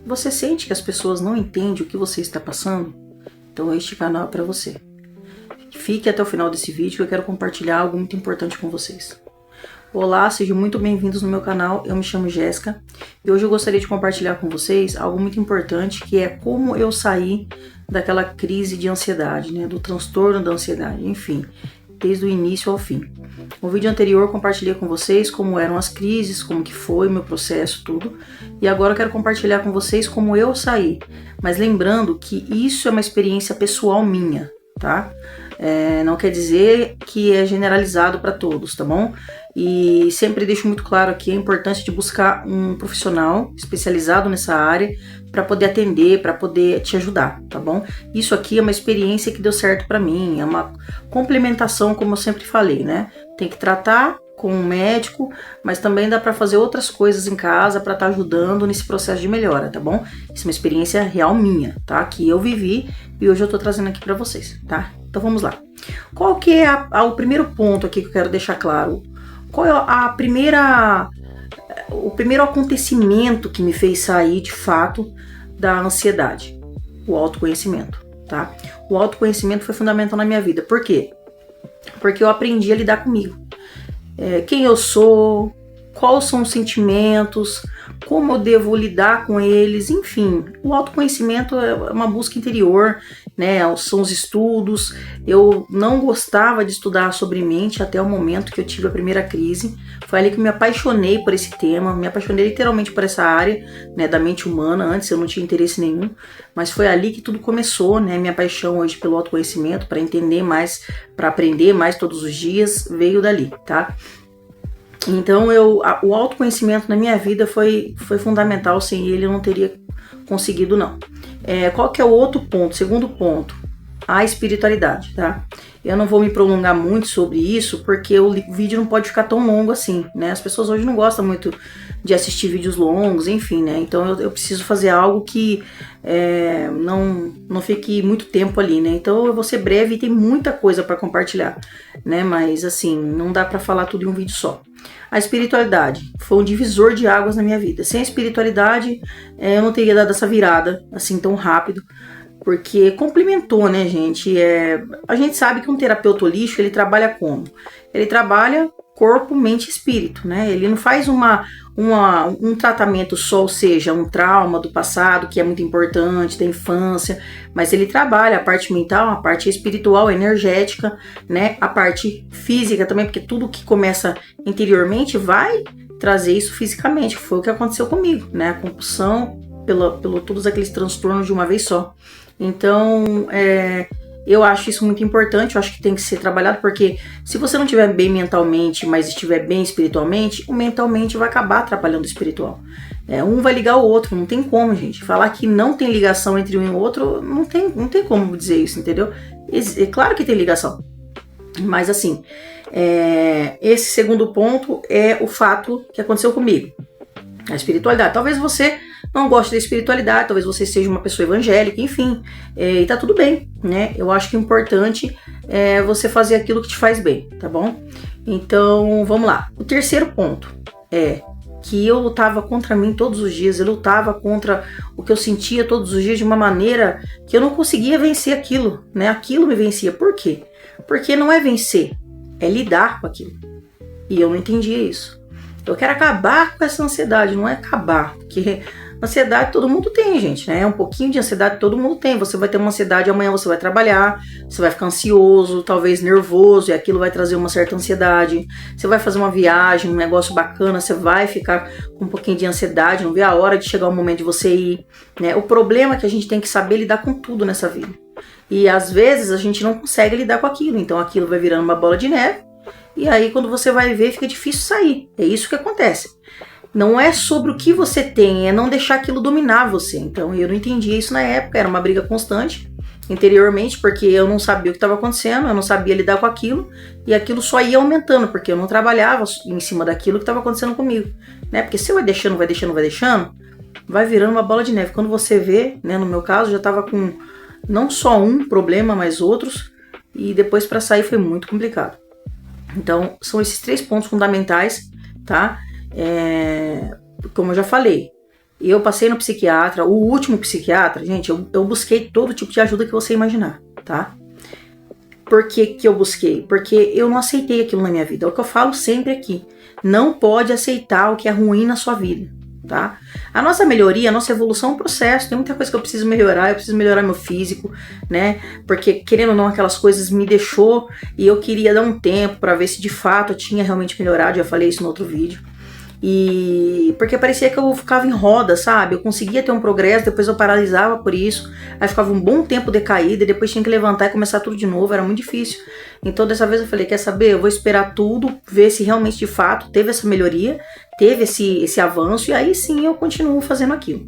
Você sente que as pessoas não entendem o que você está passando? Então este canal é para você. Fique até o final desse vídeo que eu quero compartilhar algo muito importante com vocês. Olá, sejam muito bem-vindos no meu canal, eu me chamo Jéssica e hoje eu gostaria de compartilhar com vocês algo muito importante, que é como eu saí daquela crise de ansiedade, né, do transtorno da ansiedade, enfim, desde o início ao fim. No vídeo anterior eu compartilhei com vocês como eram as crises, como que foi o meu processo, tudo, e agora eu quero compartilhar com vocês como eu saí, mas lembrando que isso é uma experiência pessoal minha, tá? Não quer dizer que é generalizado para todos, tá bom? E sempre deixo muito claro aqui a importância de buscar um profissional especializado nessa área para poder atender, para poder te ajudar, tá bom? Isso aqui é uma experiência que deu certo para mim, é uma complementação, como eu sempre falei, né? Tem que tratar com um médico, mas também dá para fazer outras coisas em casa para estar ajudando nesse processo de melhora, tá bom? Isso é uma experiência real minha, tá? Que eu vivi e hoje eu tô trazendo aqui para vocês, tá? Então vamos lá. Qual que é o primeiro ponto aqui que eu quero deixar claro? Qual é o primeiro acontecimento que me fez sair de fato da ansiedade? O autoconhecimento, tá? O autoconhecimento foi fundamental na minha vida. Por quê? Porque eu aprendi a lidar comigo. Quem eu sou, quais são os sentimentos, como eu devo lidar com eles, enfim. O autoconhecimento é uma busca interior, né? São os estudos. Eu não gostava de estudar sobre mente até o momento que eu tive a primeira crise. Foi ali que eu me apaixonei por esse tema, me apaixonei literalmente por essa área, né, da mente humana. Antes eu não tinha interesse nenhum, mas foi ali que tudo começou, né? Minha paixão hoje pelo autoconhecimento, para entender mais, para aprender mais todos os dias, veio dali, tá? Então o autoconhecimento na minha vida foi fundamental, sem ele eu não teria conseguido não. Qual que é o outro ponto, segundo ponto? A espiritualidade, tá? Eu não vou me prolongar muito sobre isso, porque o vídeo não pode ficar tão longo assim, né? As pessoas hoje não gostam muito de assistir vídeos longos, enfim, né? Então eu preciso fazer algo que não fique muito tempo ali, né? Então eu vou ser breve e tem muita coisa para compartilhar, né? Mas assim, não dá para falar tudo em um vídeo só. A espiritualidade foi um divisor de águas na minha vida. Sem a espiritualidade, eu não teria dado essa virada assim tão rápido, porque complementou, né, gente? A gente sabe que um terapeuta holístico, ele trabalha como? Ele trabalha corpo, mente e espírito, né? Ele não faz um tratamento só, ou seja, um trauma do passado, que é muito importante, da infância, mas ele trabalha a parte mental, a parte espiritual, energética, né? A parte física também, porque tudo que começa interiormente vai trazer isso fisicamente, que foi o que aconteceu comigo, né? A compulsão pelo todos aqueles transtornos de uma vez só. Então, eu acho isso muito importante, eu acho que tem que ser trabalhado, porque se você não estiver bem mentalmente, mas estiver bem espiritualmente, o mentalmente vai acabar atrapalhando o espiritual. Um vai ligar o outro, não tem como, gente. Falar que não tem ligação entre um e o outro, não tem como dizer isso, entendeu? É claro que tem ligação, mas assim, esse segundo ponto é o fato que aconteceu comigo. A espiritualidade. Talvez você não goste da espiritualidade, talvez você seja uma pessoa evangélica, enfim, e tá tudo bem, né? Eu acho que o importante é você fazer aquilo que te faz bem, tá bom? Então, vamos lá. O terceiro ponto é que eu lutava contra mim todos os dias, eu lutava contra o que eu sentia todos os dias de uma maneira que eu não conseguia vencer aquilo, né? Aquilo me vencia. Por quê? Porque não é vencer, é lidar com aquilo. E eu não entendia isso. Eu quero acabar com essa ansiedade, não é acabar, porque ansiedade todo mundo tem, gente, né? Um pouquinho de ansiedade todo mundo tem. Você vai ter uma ansiedade, amanhã você vai trabalhar, você vai ficar ansioso, talvez nervoso, e aquilo vai trazer uma certa ansiedade. Você vai fazer uma viagem, um negócio bacana, você vai ficar com um pouquinho de ansiedade, não vê a hora de chegar o momento de você ir, né? O problema é que a gente tem que saber lidar com tudo nessa vida. E às vezes a gente não consegue lidar com aquilo, então aquilo vai virando uma bola de neve, e aí quando você vai ver fica difícil sair. É isso que acontece. Não é sobre o que você tem, é não deixar aquilo dominar você. Então eu não entendia isso na época, era uma briga constante interiormente, porque eu não sabia o que estava acontecendo, eu não sabia lidar com aquilo, e aquilo só ia aumentando, porque eu não trabalhava em cima daquilo que estava acontecendo comigo, né? Porque se eu vai deixando, vai virando uma bola de neve. Quando você vê, né, no meu caso, já estava com não só um problema, mas outros, e depois para sair foi muito complicado. Então, são esses 3 pontos fundamentais, tá? Como eu já falei, Eu passei no psiquiatra, o último psiquiatra, gente, eu busquei todo tipo de ajuda que você imaginar, tá? Por que que eu busquei? Porque eu não aceitei aquilo na minha vida. É o que eu falo sempre aqui. Não pode aceitar o que é ruim na sua vida, tá? A nossa melhoria, a nossa evolução é um processo. Tem muita coisa que eu preciso melhorar meu físico, né? Porque, querendo ou não, aquelas coisas me deixou e eu queria dar um tempo pra ver se de fato eu tinha realmente melhorado. Já falei isso no outro vídeo. E porque parecia que eu ficava em roda, sabe? Eu conseguia ter um progresso, depois eu paralisava por isso, aí ficava um bom tempo decaída e depois tinha que levantar e começar tudo de novo, era muito difícil. Então dessa vez eu falei, quer saber? Eu vou esperar tudo, ver se realmente de fato teve essa melhoria, teve esse avanço, e aí sim eu continuo fazendo aquilo.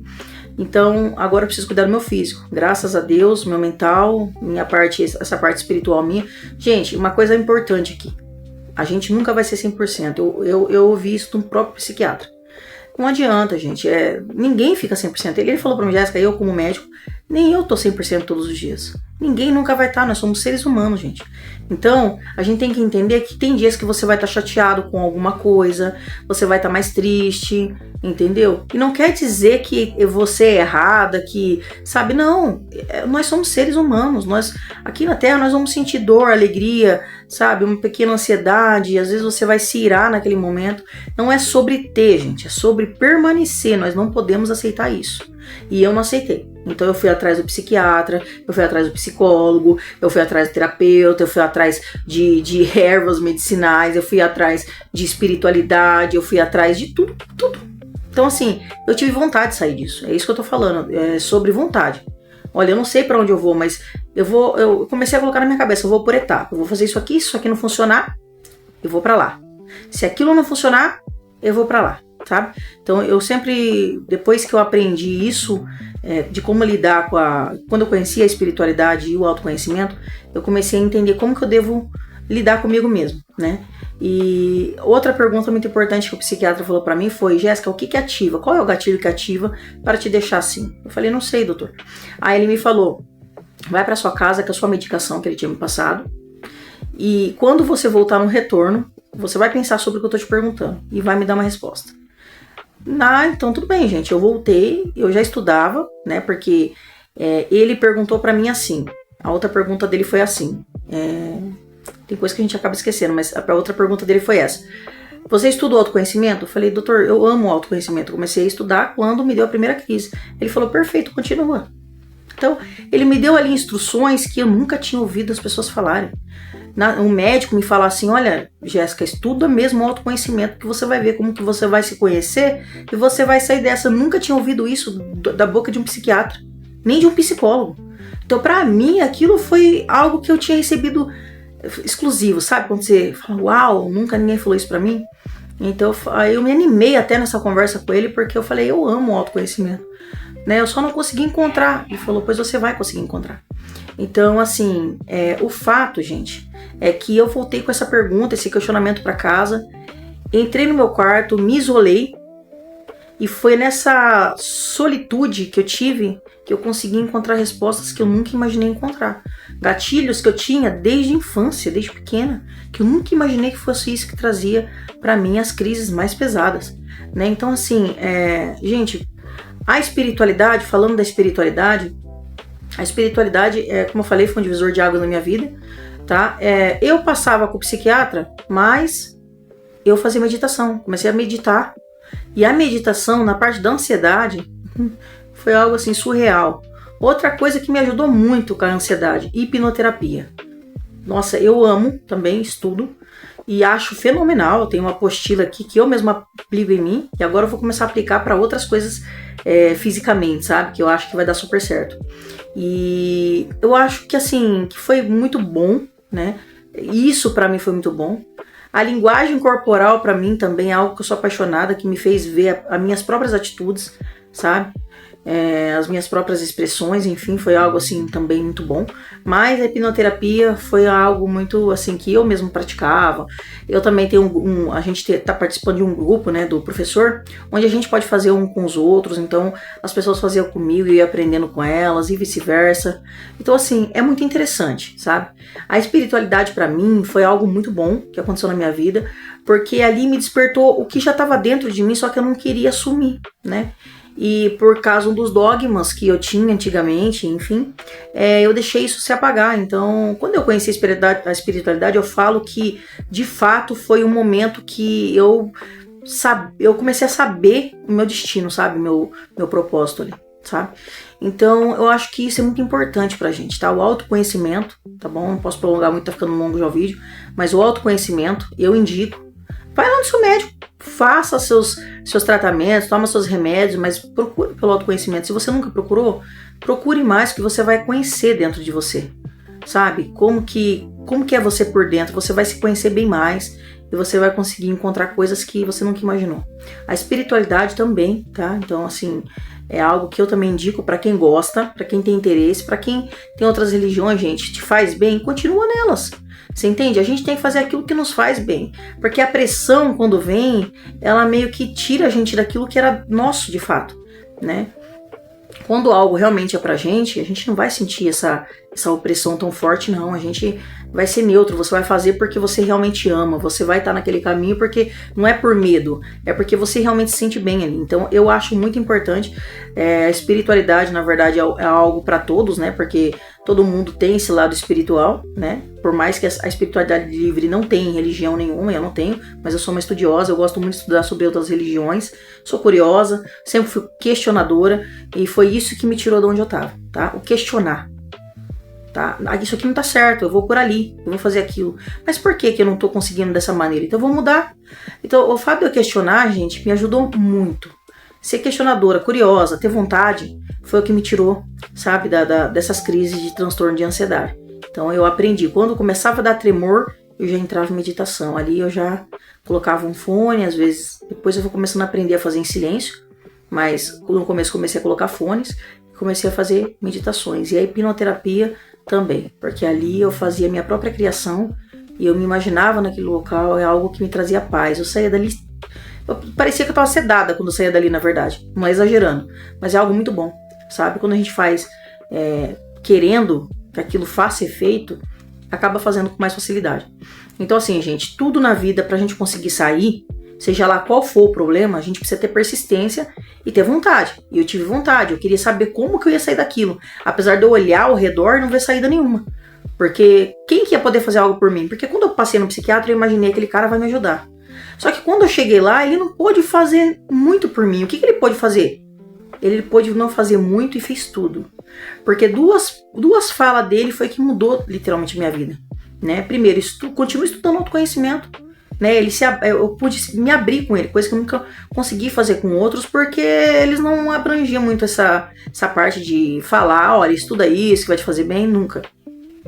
Então agora eu preciso cuidar do meu físico, graças a Deus, meu mental, minha parte, essa parte espiritual minha. Gente, uma coisa importante aqui. A gente nunca vai ser 100%. Eu ouvi isso de um próprio psiquiatra. Não adianta, gente. Ninguém fica 100%. Ele falou pra mim, Jéssica, eu como médico, nem eu tô 100% todos os dias. Ninguém nunca vai estar, nós somos seres humanos, gente. Então, a gente tem que entender que tem dias que você vai estar chateado com alguma coisa, você vai estar mais triste, entendeu? E não quer dizer que você é errada, que, sabe, não. Nós somos seres humanos. Nós, aqui na Terra, nós vamos sentir dor, alegria, sabe, uma pequena ansiedade, às vezes você vai se irar naquele momento. Não é sobre ter, gente, é sobre permanecer. Nós não podemos aceitar isso. E eu não aceitei. Então eu fui atrás do psiquiatra, eu fui atrás do psicólogo, eu fui atrás do terapeuta, eu fui atrás de ervas medicinais, eu fui atrás de espiritualidade, eu fui atrás de tudo. Então assim, eu tive vontade de sair disso. É isso que eu tô falando, é sobre vontade. Olha, eu não sei pra onde eu vou, mas eu comecei a colocar na minha cabeça, eu vou por etapa. Eu vou fazer isso aqui, se isso aqui não funcionar, eu vou pra lá. Se aquilo não funcionar, eu vou pra lá, sabe? Então eu sempre, depois que eu aprendi isso, de como lidar quando eu conheci a espiritualidade e o autoconhecimento, eu comecei a entender como que eu devo lidar comigo mesmo, né? E outra pergunta muito importante que o psiquiatra falou pra mim foi, Jéssica, o que ativa? Qual é o gatilho que ativa para te deixar assim? Eu falei, não sei, doutor. Aí ele me falou, vai pra sua casa com a sua medicação que ele tinha me passado, e quando você voltar no retorno, você vai pensar sobre o que eu tô te perguntando e vai me dar uma resposta. Então tudo bem, gente, eu voltei, eu já estudava, né, porque ele perguntou pra mim assim, a outra pergunta dele foi assim, tem coisa que a gente acaba esquecendo, mas a outra pergunta dele foi essa, você estuda o autoconhecimento? Eu falei, doutor, eu amo o autoconhecimento, eu comecei a estudar quando me deu a primeira crise. Ele falou, perfeito, continua. Então, ele me deu ali instruções que eu nunca tinha ouvido as pessoas falarem. Um médico me fala assim, olha, Jéssica, estuda mesmo o autoconhecimento, que você vai ver como que você vai se conhecer e você vai sair dessa. Eu nunca tinha ouvido isso da boca de um psiquiatra, nem de um psicólogo. Então, pra mim, aquilo foi algo que eu tinha recebido exclusivo, sabe? Quando você fala, uau, nunca ninguém falou isso pra mim. Então, aí eu me animei até nessa conversa com ele, porque eu falei, eu amo o autoconhecimento, né? Eu só não consegui encontrar. Ele falou, pois você vai conseguir encontrar. Então, assim, o fato, gente, é que eu voltei com essa pergunta, esse questionamento pra casa, entrei no meu quarto, me isolei, e foi nessa solitude que eu tive que eu consegui encontrar respostas que eu nunca imaginei encontrar. Gatilhos que eu tinha desde a infância, desde pequena, que eu nunca imaginei que fosse isso que trazia pra mim as crises mais pesadas, né? Então, assim, gente, a espiritualidade, falando da espiritualidade, a espiritualidade, como eu falei, foi um divisor de águas na minha vida, tá? Eu passava com o psiquiatra, mas eu fazia meditação, comecei a meditar. E a meditação, na parte da ansiedade, foi algo assim surreal. Outra coisa que me ajudou muito com a ansiedade, hipnoterapia. Nossa, eu amo também, estudo, e acho fenomenal. Eu tenho uma apostila aqui que eu mesma aplico em mim, e agora eu vou começar a aplicar para outras coisas fisicamente, sabe? Que eu acho que vai dar super certo. E eu acho que assim, que foi muito bom, né? Isso pra mim foi muito bom. A linguagem corporal pra mim também é algo que eu sou apaixonada, que me fez ver as minhas próprias atitudes, sabe? As minhas próprias expressões, enfim, foi algo assim também muito bom. Mas a hipnoterapia foi algo muito assim que eu mesmo praticava. Eu também tenho a gente tá participando de um grupo, né, do professor, onde a gente pode fazer um com os outros. Então as pessoas faziam comigo e eu ia aprendendo com elas e vice-versa. Então assim, é muito interessante, sabe? A espiritualidade pra mim foi algo muito bom que aconteceu na minha vida, porque ali me despertou o que já estava dentro de mim, só que eu não queria assumir, né? E por causa dos dogmas que eu tinha antigamente, enfim, eu deixei isso se apagar. Então, quando eu conheci a espiritualidade, eu falo que, de fato, foi um momento que eu comecei a saber o meu destino, sabe? Meu propósito ali, sabe? Então, eu acho que isso é muito importante pra gente, tá? O autoconhecimento, tá bom? Não posso prolongar muito, tá ficando longo já o vídeo, mas o autoconhecimento, eu indico. Vai lá no seu médico, faça seus tratamentos, toma seus remédios, mas procure pelo autoconhecimento. Se você nunca procurou, procure mais, que você vai conhecer dentro de você, sabe? Como que é você por dentro, você vai se conhecer bem mais e você vai conseguir encontrar coisas que você nunca imaginou. A espiritualidade também, tá? Então, assim, é algo que eu também indico para quem gosta, para quem tem interesse, para quem tem outras religiões, gente, te faz bem, continua nelas. Você entende? A gente tem que fazer aquilo que nos faz bem. Porque a pressão, quando vem, ela meio que tira a gente daquilo que era nosso, de fato, né? Quando algo realmente é pra gente, a gente não vai sentir essa opressão tão forte, não. A gente vai ser neutro, você vai fazer porque você realmente ama, você vai estar naquele caminho porque não é por medo, é porque você realmente se sente bem ali. Então eu acho muito importante, a espiritualidade, na verdade, é algo para todos, né? Porque todo mundo tem esse lado espiritual, né? Por mais que a espiritualidade livre não tenha religião nenhuma, eu não tenho, mas eu sou uma estudiosa, eu gosto muito de estudar sobre outras religiões, sou curiosa, sempre fui questionadora, e foi isso que me tirou de onde eu tava, tá? O questionar. Tá? Isso aqui não tá certo, eu vou por ali, eu vou fazer aquilo. Mas por que eu não tô conseguindo dessa maneira? Então eu vou mudar. Então o fato de eu questionar, gente, me ajudou muito. Ser questionadora, curiosa, ter vontade, foi o que me tirou, sabe, dessas crises de transtorno de ansiedade. Então eu aprendi, quando começava a dar tremor, eu já entrava em meditação. Ali eu já colocava um fone, às vezes, depois eu vou começando a aprender a fazer em silêncio, mas no começo comecei a colocar fones, comecei a fazer meditações. E a hipnoterapia também, porque ali eu fazia minha própria criação e eu me imaginava naquele local, é algo que me trazia paz. Eu saía dali, parecia que eu estava sedada quando eu saía dali, na verdade, não é exagerando, mas é algo muito bom, sabe? Quando a gente faz querendo que aquilo faça efeito, acaba fazendo com mais facilidade. Então assim, gente, tudo na vida, pra gente conseguir sair, seja lá qual for o problema, a gente precisa ter persistência e ter vontade. E eu tive vontade, eu queria saber como que eu ia sair daquilo. Apesar de eu olhar ao redor e não ver saída nenhuma. Porque quem que ia poder fazer algo por mim? Porque quando eu passei no psiquiatra, eu imaginei que aquele cara vai me ajudar. Só que quando eu cheguei lá, ele não pôde fazer muito por mim. O que ele pôde fazer? Ele pôde não fazer muito e fez tudo. Porque duas falas dele foi que mudou literalmente minha vida. Né? Primeiro, continuo estudando autoconhecimento. Né, eu pude me abrir com ele, coisa que eu nunca consegui fazer com outros, porque eles não abrangiam muito essa parte de falar, olha, estuda isso que vai te fazer bem, nunca.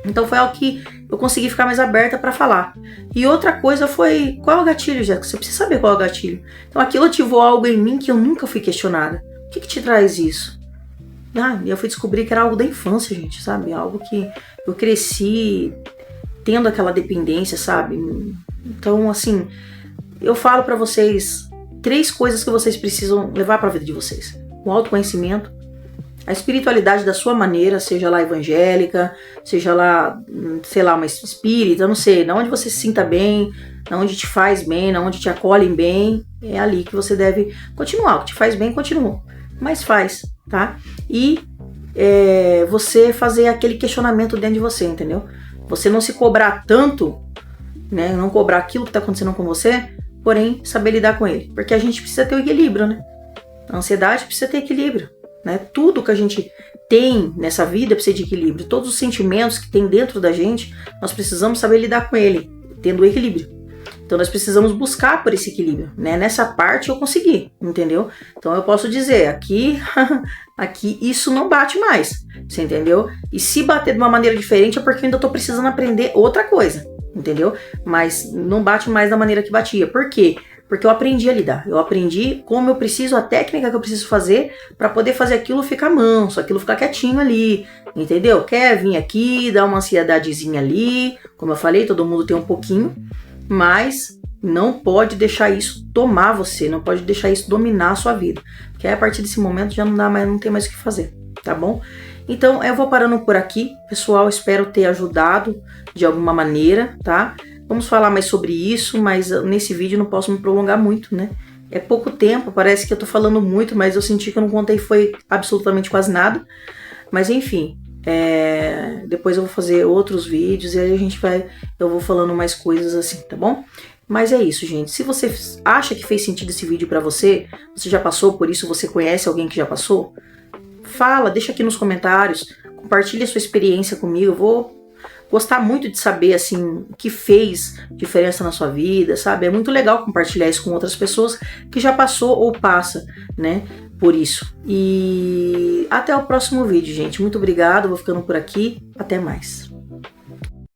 Então foi algo que eu consegui ficar mais aberta para falar. E outra coisa foi, qual é o gatilho, Jéssica? Você precisa saber qual é o gatilho. Então aquilo ativou algo em mim que eu nunca fui questionada. O que te traz isso? E eu fui descobrir que era algo da infância, gente, sabe? Algo que eu cresci tendo aquela dependência, sabe? Então, assim, eu falo pra vocês 3 coisas que vocês precisam levar pra vida de vocês. O autoconhecimento, a espiritualidade da sua maneira, seja lá evangélica, seja lá, sei lá, uma espírita, não sei, na onde você se sinta bem, na onde te faz bem, na onde te acolhem bem, é ali que você deve continuar. O que te faz bem, continua. Mas faz, tá? E você fazer aquele questionamento dentro de você, entendeu? Você não se cobrar tanto, né? Não cobrar aquilo que está acontecendo com você, porém saber lidar com ele. Porque a gente precisa ter o equilíbrio, né? A ansiedade precisa ter equilíbrio, né? Tudo que a gente tem nessa vida precisa de equilíbrio. Todos os sentimentos que tem dentro da gente, nós precisamos saber lidar com ele, tendo o equilíbrio. Então nós precisamos buscar por esse equilíbrio, né? Nessa parte eu consegui, entendeu? Então eu posso dizer, aqui isso não bate mais, você entendeu? E se bater de uma maneira diferente é porque eu ainda tô precisando aprender outra coisa, entendeu? Mas não bate mais da maneira que batia. Por quê? Porque eu aprendi a lidar. Eu aprendi como eu preciso, a técnica que eu preciso fazer para poder fazer aquilo ficar manso, aquilo ficar quietinho ali, entendeu? Quer vir aqui, dar uma ansiedadezinha ali, como eu falei, todo mundo tem um pouquinho, mas não pode deixar isso tomar você, não pode deixar isso dominar a sua vida, porque aí a partir desse momento já não tem mais o que fazer, tá bom? Então eu vou parando por aqui, pessoal, espero ter ajudado de alguma maneira, tá? Vamos falar mais sobre isso, mas nesse vídeo não posso me prolongar muito, né? É pouco tempo, parece que eu tô falando muito, mas eu senti que eu não contei foi absolutamente quase nada. Mas enfim, depois eu vou fazer outros vídeos e aí eu vou falando mais coisas assim, tá bom? Mas é isso, gente. Se você acha que fez sentido esse vídeo pra você, você já passou por isso, você conhece alguém que já passou? Fala, deixa aqui nos comentários, compartilha sua experiência comigo. Eu vou gostar muito de saber, assim, o que fez diferença na sua vida, sabe? É muito legal compartilhar isso com outras pessoas que já passou ou passa, né, por isso. E até o próximo vídeo, gente. Muito obrigado, vou ficando por aqui. Até mais.